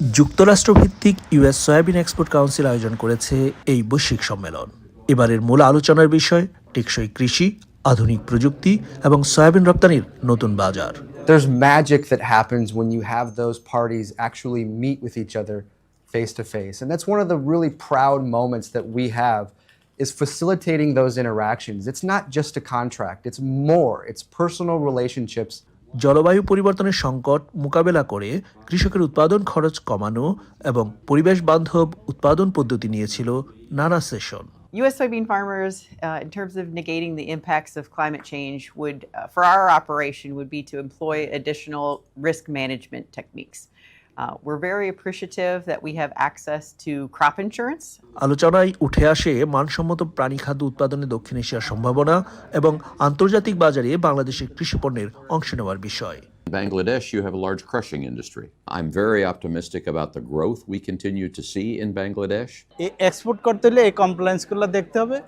যুক্তরাষ্ট্রভিত্তিক US soybean export council আয়োজন করেছে এই বৈশ্বিক সম্মেলন। এবারের মূল আলোচনার বিষয় টেকসই কৃষি, আধুনিক প্রযুক্তি এবং সয়াবিন রপ্তানির নতুন বাজার। There's magic that happens when you have those parties actually meet with each other face to face. And that's one of the really proud moments that we have is facilitating those interactions. It's not just a contract, it's more, it's personal relationships. জলবায়ু পরিবর্তনের সংকট মোকাবেলা করে কৃষকের উৎপাদন খরচ কমানো এবং পরিবেশ বান্ধব উৎপাদন পদ্ধতি নিয়েছিল নানা session. U.S. soybean farmers, in terms of negating the impacts of climate change, would, for our operation, would be to employ additional risk management techniques. We're very appreciative that we have access to crop insurance. আলোচনায় উঠে আসে মানসম্মত প্রাণীখাদ্য উৎপাদনে দক্ষিণ এশিয়ার সম্ভাবনা এবং আন্তর্জাতিক বাজারে বাংলাদেশের কৃষিপণ্যের অংশ নেওয়ার বিষয়। In Bangladesh, you have a large crushing industry. I'm very optimistic about the growth we continue to see in Bangladesh. Export করতে হলে এই কমপ্লায়েন্সগুলো দেখতে হবে,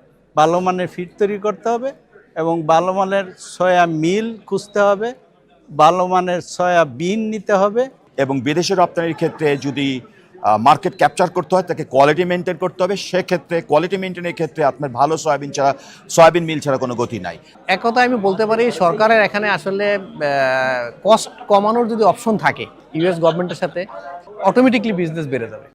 ভালো মানের ফিড তৈরি করতে হবে এবং ভালো মানের সয়া মিল খুঁজতে হবে, ভালো মানের সয়া বিন নিতে হবে। এবং বিদেশে রপ্তানির ক্ষেত্রে যদি মার্কেট ক্যাপচার করতে হয় তাকে কোয়ালিটি মেনটেন করতে হবে। সেক্ষেত্রে কোয়ালিটি মেনটেনের ক্ষেত্রে আপনার ভালো সয়াবিন মিল ছাড়া কোনো গতি নাই। এক কথায় আমি বলতে পারি সরকারের এখানে আসলে কস্ট কমানোর যদি অপশন থাকে ইউএস গভর্নমেন্টের সাথে, অটোমেটিকলি বিজনেস বেড়ে যাবে।